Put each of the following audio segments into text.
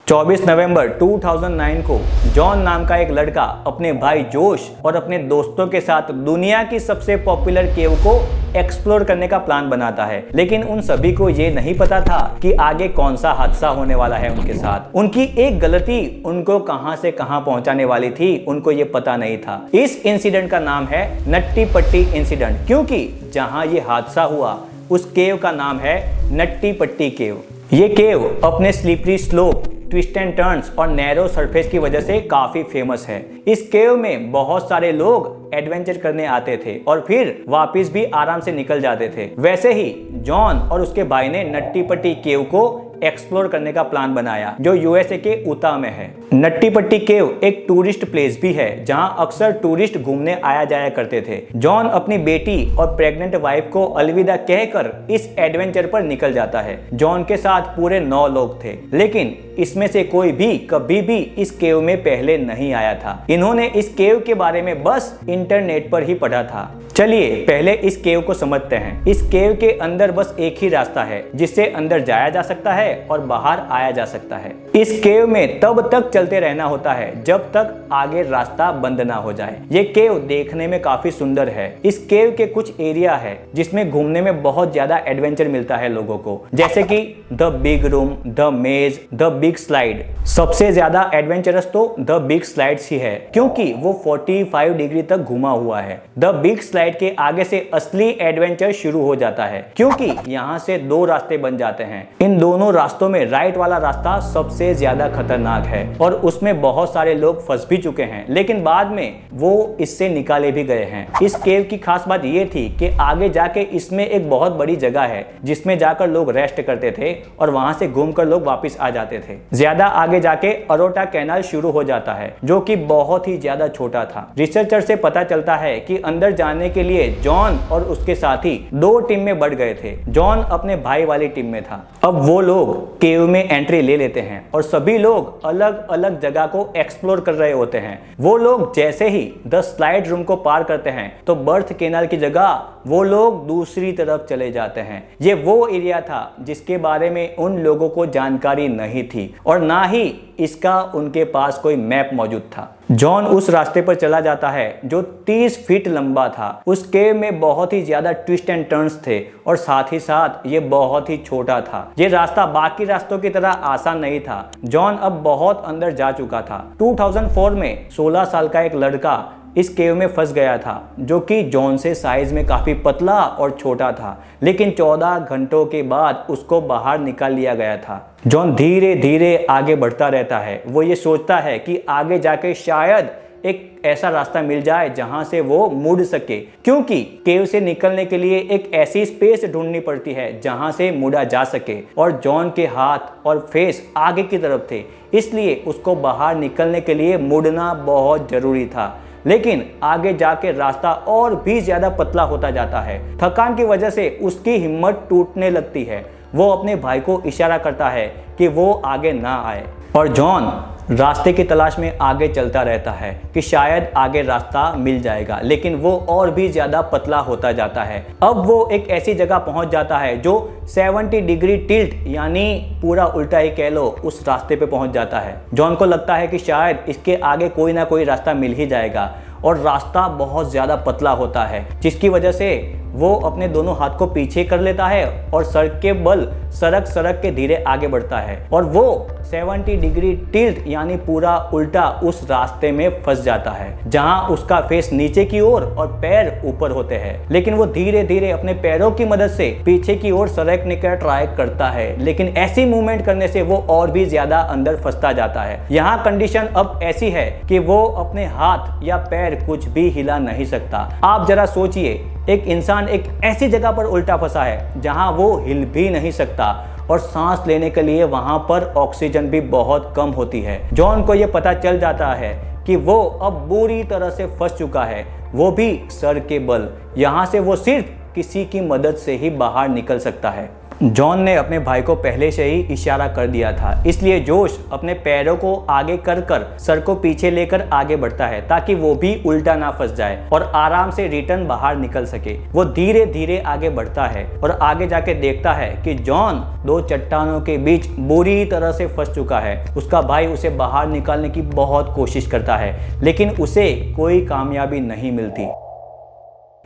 24 नवंबर 2009 को जॉन नाम का एक लड़का अपने भाई जोश और अपने दोस्तों के साथ दुनिया की सबसे पॉपुलर केव को एक्सप्लोर करने का प्लान बनाता है। लेकिन उन सभी को ये नहीं पता था कि आगे कौन सा हादसा होने वाला है उनके साथ। उनकी एक गलती उनको कहां से कहां पहुंचाने वाली थी, उनको ये पता नहीं था। इस इंसिडेंट का नाम है नट्टी पट्टी इंसिडेंट, क्योंकि जहां ये हादसा हुआ उस केव का नाम है नट्टी पट्टी केव। ये केव अपने slippery slope, twist and turns और नैरो सरफेस की वजह से काफी फेमस है। इस केव में बहुत सारे लोग एडवेंचर करने आते थे और फिर वापस भी आराम से निकल जाते थे। वैसे ही जॉन और उसके भाई ने नट्टी पट्टी केव को एक्सप्लोर करने का प्लान बनाया, जो यूएसए के उता में है। नट्टी पट्टी केव एक टूरिस्ट प्लेस भी है जहां अक्सर टूरिस्ट घूमने आया जाया करते थे। जॉन अपनी बेटी और प्रेग्नेंट वाइफ को अलविदा कहकर इस एडवेंचर पर निकल जाता है। जॉन के साथ पूरे 9 लोग थे, लेकिन इसमें से कोई भी कभी भी इस केव में पहले नहीं आया था। इन्होंने इस केव के बारे में बस इंटरनेट पर ही पढ़ा था। चलिए पहले इस केव को समझते हैं। इस केव के अंदर बस एक ही रास्ता है जिससे अंदर जाया जा सकता है और बाहर आया जा सकता है। इस केव में तब तक चलते रहना होता है जब तक आगे रास्ता बंद ना हो जाए। ये केव देखने में काफी सुंदर है। इस केव के कुछ एरिया है जिसमें घूमने में बहुत ज्यादा एडवेंचर मिलता है लोगों को, जैसे कि द बिग रूम, द मेज, द बिग स्लाइड। सबसे ज्यादा एडवेंचरस तो द बिग स्लाइड्स ही है, क्योंकि वो 45 डिग्री तक घुमा हुआ है। द बिग स्लाइड के आगे से असली एडवेंचर शुरू हो जाता है, क्योंकि यहाँ से 2 रास्ते बन जाते हैं। इन दोनों रास्तों में राइट वाला रास्ता सबसे ज्यादा खतरनाक है और उसमें बहुत सारे लोग फंस भी चुके हैं, लेकिन बाद में वो इससे निकाले भी गए हैं। इस केव की खास बात ये थी कि आगे जाके इसमें एक बहुत बड़ी जगह है जिसमें जाकर लोग रेस्ट करते थे और वहां से घूमकर लोग वापस आ जाते थे। ज्यादा आगे जाके अरोटा कैनाल शुरू हो जाता है, जो कि बहुत ही ज्यादा छोटा था। रिसर्चर से पता चलता है कि अंदर जाने के लिए जॉन और उसके साथी 2 टीम में बढ़ गए थे। जॉन अपने भाई वाली टीम में था। अब वो लोग केव में एंट्री ले लेते हैं और सभी लोग अलग अलग जगह को एक्सप्लोर कर रहे होते हैं। वो लोग जैसे ही द स्लाइड रूम को पार करते हैं तो बर्थ कैनाल की जगह वो लोग दूसरी तरफ चले जाते हैं। ये वो एरिया था जिसके बारे में उन लोगों को जानकारी नहीं थी और ना ही इसका उनके पास कोई मैप मौजूद था। जॉन उस रास्ते पर चला जाता है जो 30 फीट लंबा था। उस केव में बहुत ही ज्यादा ट्विस्ट एंड टर्न्स थे और साथ ही साथ ये बहुत ही छोटा था। ये रास्ता बाकी रास्तों की तरह आसान नहीं था। जॉन अब बहुत अंदर जा चुका था। 2004 में 16 साल का एक लड़का इस केव में फंस गया था, जो कि जॉन से साइज में काफी पतला और छोटा था, लेकिन 14 घंटों के बाद उसको बाहर निकाल लिया गया था। जॉन धीरे धीरे आगे बढ़ता रहता है। वो ये सोचता है कि आगे जाके शायद एक ऐसा रास्ता मिल जाए जहां से वो मुड़ सके, क्योंकि केव से निकलने के लिए एक ऐसी स्पेस ढूंढनी पड़ती है जहां से मुड़ा जा सके। और जॉन के हाथ और फेस आगे की तरफ थे, इसलिए उसको बाहर निकलने के लिए मुड़ना बहुत जरूरी था। लेकिन आगे जाके रास्ता और भी ज्यादा पतला होता जाता है। थकान की वजह से उसकी हिम्मत टूटने लगती है। वो अपने भाई को इशारा करता है कि वो आगे ना आए और जॉन रास्ते की तलाश में आगे चलता रहता है कि शायद आगे रास्ता मिल जाएगा, लेकिन वो और भी ज्यादा पतला होता जाता है। अब वो एक ऐसी जगह पहुंच जाता है जो 70 डिग्री टिल्ट, यानी पूरा उल्टा ही कह लो, उस रास्ते पे पहुंच जाता है। जॉन को लगता है कि शायद इसके आगे कोई ना कोई रास्ता मिल ही जाएगा और रास्ता बहुत ज्यादा पतला होता है, जिसकी वजह से वो अपने दोनों हाथ को पीछे कर लेता है और सर के बल सरक के धीरे आगे बढ़ता है और वो 70 डिग्री टिल्ट यानी पूरा उल्टा उस रास्ते में फंस जाता है, जहां उसका फेस नीचे की ओर और पैर ऊपर होते हैं। लेकिन वो धीरे धीरे अपने पैरों की मदद से पीछे की ओर सरकने का ट्राई करता है, लेकिन ऐसी मूवमेंट करने से वो और भी ज्यादा अंदर फंसता जाता है। यहाँ कंडीशन अब ऐसी है कि वो अपने हाथ या पैर कुछ भी हिला नहीं सकता। आप जरा सोचिए, एक इंसान एक ऐसी जगह पर उल्टा फंसा है जहां वो हिल भी नहीं सकता और सांस लेने के लिए वहां पर ऑक्सीजन भी बहुत कम होती है। जॉन को यह पता चल जाता है कि वो अब बुरी तरह से फंस चुका है, वो भी सर के बल। यहाँ से वो सिर्फ किसी की मदद से ही बाहर निकल सकता है। जॉन ने अपने भाई को पहले से ही इशारा कर दिया था, इसलिए जोश अपने पैरों को आगे कर सर को पीछे लेकर आगे बढ़ता है ताकि वो भी उल्टा ना फंस जाए और आराम से रिटर्न बाहर निकल सके। वो धीरे धीरे आगे बढ़ता है और आगे जाके देखता है कि जॉन दो चट्टानों के बीच बुरी तरह से फंस चुका है। उसका भाई उसे बाहर निकालने की बहुत कोशिश करता है, लेकिन उसे कोई कामयाबी नहीं मिलती।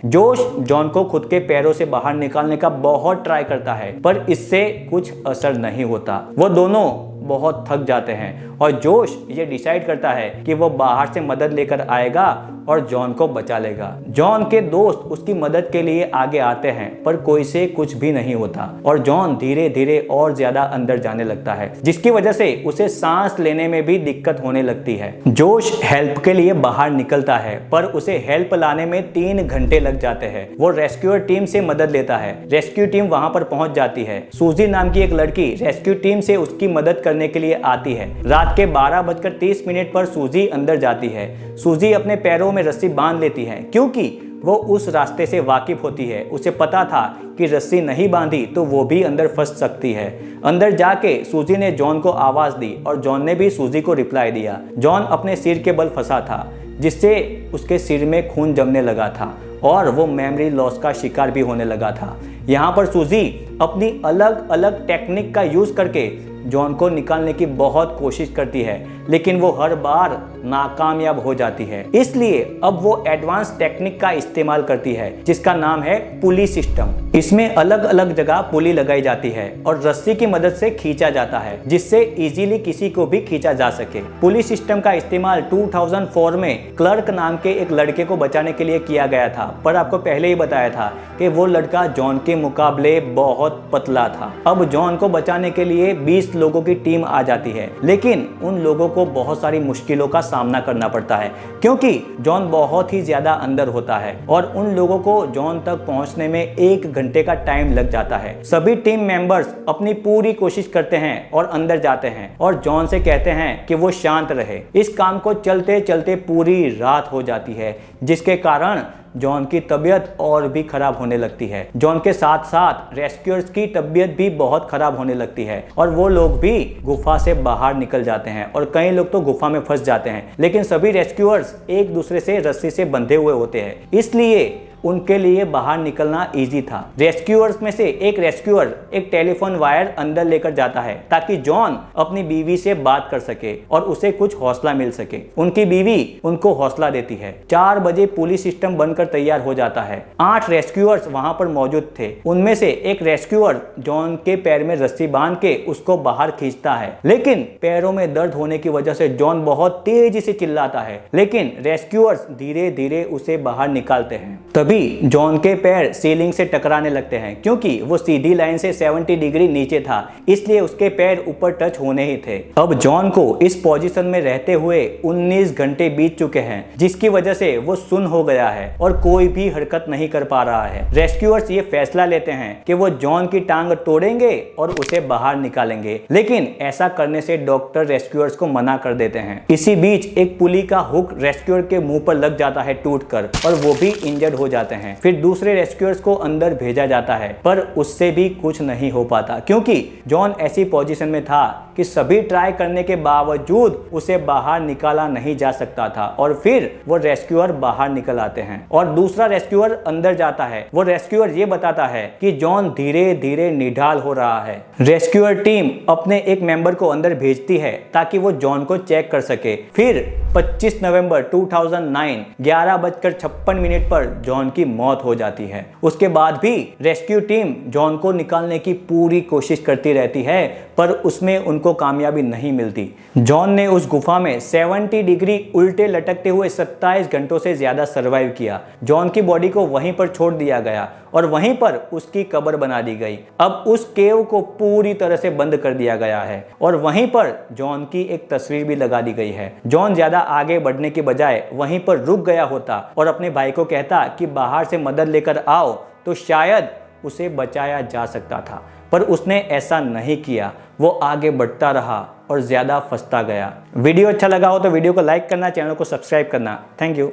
जोश जॉन को खुद के पैरों से बाहर निकालने का बहुत ट्राई करता है, पर इससे कुछ असर नहीं होता। वो दोनों बहुत थक जाते हैं और जोश ये डिसाइड करता है कि वो बाहर से मदद लेकर आएगा और जॉन को बचा लेगा। जॉन के दोस्त उसकी मदद के लिए आगे आते हैं, पर कोई से कुछ भी नहीं होता और जॉन धीरे धीरे और ज्यादा अंदर जाने लगता है, जिसकी वजह से उसे सांस लेने में भी दिक्कत होने लगती है। जोश हेल्प के लिए बाहर निकलता है, पर उसे हेल्प लाने में 3 घंटे लग जाते हैं। वो रेस्क्यूअर टीम से मदद लेता है। रेस्क्यू टीम वहां पर पहुंच जाती है। सूजी नाम की एक लड़की रेस्क्यू टीम से उसकी मदद करने के लिए आती है। रात के 12:30 पर सूजी अंदर जाती है। सूजी अपने पैरों में रस्सी बांध लेती है, क्योंकि वो उस रास्ते से वाकिफ होती है। उसे पता था कि रस्सी नहीं बांधी तो वो भी अंदर फंस सकती है। अंदर जाके सूजी ने जॉन को आवाज दी और जॉन ने भी सूजी को रिप्लाई दिया। जॉन अपने सिर के बल फंसा था, जिससे उसके सिर में खून जमने लगा था और वो मेमोरी लॉस का शिकार भी होने लगा था। यहाँ पर सूजी अपनी अलग अलग टेक्निक का यूज करके जॉन को निकालने की बहुत कोशिश करती है, लेकिन वो हर बार नाकामयाब हो जाती है। इसलिए अब वो एडवांस टेक्निक का इस्तेमाल करती है, जिसका नाम है पुली सिस्टम। इसमें अलग अलग जगह पुली लगाई जाती है और रस्सी की मदद से खींचा जाता है, जिससे इजीली किसी को भी खींचा जा सके। पुली सिस्टम का इस्तेमाल 2004 में क्लर्क नाम के एक लड़के को बचाने के लिए किया गया था, पर आपको पहले ही बताया था कि वो लड़का जॉन के मुकाबले बहुत पतला था। अब जॉन को बचाने के लिए 20 लोगों की टीम आ जाती है, लेकिन उन लोगों को बहुत सारी मुश्किलों का सामना करना पड़ता है, क्योंकि जॉन बहुत ही ज्यादा अंदर होता है और उन लोगों को जॉन तक पहुंचने में 1 घंटे का टाइम लग जाता है। सभी टीम मेंबर्स अपनी पूरी कोशिश करते हैं और अंदर जाते हैं और जॉन से कहते हैं कि वो शांत रहे। इस काम को चलते चलते पूरी रात हो जाती है, जिसके कारण जॉन की तबीयत और भी खराब होने लगती है। जॉन के साथ साथ रेस्क्यूअर्स की तबीयत भी बहुत खराब होने लगती है और वो लोग भी गुफा से बाहर निकल जाते हैं और कई लोग तो गुफा में फंस जाते हैं। लेकिन सभी रेस्क्यूअर्स एक दूसरे से रस्सी से बंधे हुए होते हैं, इसलिए उनके लिए बाहर निकलना इजी था। रेस्क्यूअर्स में से एक रेस्क्यूअर एक टेलीफोन वायर अंदर लेकर जाता है ताकि जॉन अपनी बीवी से बात कर सके और उसे कुछ हौसला मिल सके। उनकी बीवी उनको हौसला देती है। 4 बजे पुलिस सिस्टम बनकर तैयार हो जाता है। 8 रेस्क्यूअर्स वहां पर मौजूद थे। उनमें से एक रेस्क्यूअर जॉन के पैर में रस्सी बांध के उसको बाहर खींचता है, लेकिन पैरों में दर्द होने की वजह से जॉन बहुत तेजी से चिल्लाता है, लेकिन रेस्क्यूअर्स धीरे धीरे उसे बाहर निकालते हैं। तभी जॉन के पैर सीलिंग से टकराने लगते हैं, क्योंकि वो सीधी लाइन से 70 डिग्री नीचे था, इसलिए उसके पैर ऊपर टच होने ही थे। अब जॉन को इस पोजीशन में रहते हुए 19 घंटे बीत चुके हैं, जिसकी वजह से वो सुन्न हो गया है और कोई भी हरकत नहीं कर पा रहा है। रेस्क्यूअर्स ये फैसला लेते हैं कि वो जॉन की टांग तोड़ेंगे और उसे बाहर निकालेंगे, लेकिन ऐसा करने से डॉक्टर रेस्क्यूअर्स को मना कर देते हैं। इसी बीच एक पुली का हुक रेस्क्यूअर के मुंह पर लग जाता है टूटकर, और वो भी इंजर्ड हो जाते हैं। फिर दूसरे रेस्क्यूअर्स को अंदर भेजा जाता है, पर उससे भी कुछ नहीं हो पाता, क्योंकि जॉन ऐसी पोजीशन में था कि सभी ट्राई करने के बावजूद उसे बाहर निकाला नहीं जा सकता था। और फिर वो रेस्क्यूअर बाहर निकल आते हैं और दूसरा रेस्क्यूअर अंदर जाता है। वो रेस्क्यूअर ये बताता है कि जॉन धीरे धीरे निढाल हो रहा है। रेस्क्यूअर टीम अपने एक मेंबर को अंदर भेजती है ताकि वो जॉन को चेक कर सके। फिर 25 नवंबर 2009 11:56 पर जॉन की मौत हो जाती है। उसके बाद भी रेस्क्यू टीम जॉन को निकालने की पूरी कोशिश करती रहती है, पर उसमें उनको कामयाबी नहीं मिलती। जॉन ने उस गुफा में 70 डिग्री उल्टे लटकते हुए 27 घंटों से ज्यादा सरवाइव किया। जॉन की बॉडी को वहीं पर छोड़ दिया गया और वहीं पर उसकी कब्र बना दी गई। अब उस केव को पूरी तरह से बंद कर दिया गया है और वहीं पर जॉन की एक तस्वीर भी लगा दी गई है। जॉन ज्यादा आगे बढ़ने के बजाय वहीं पर रुक गया होता और अपने भाई को कहता कि बाहर से मदद लेकर आओ, तो शायद उसे बचाया जा सकता था, पर उसने ऐसा नहीं किया। वो आगे बढ़ता रहा और ज्यादा फंसता गया। वीडियो अच्छा लगा हो तो वीडियो को लाइक करना, चैनल को सब्सक्राइब करना। Thank you.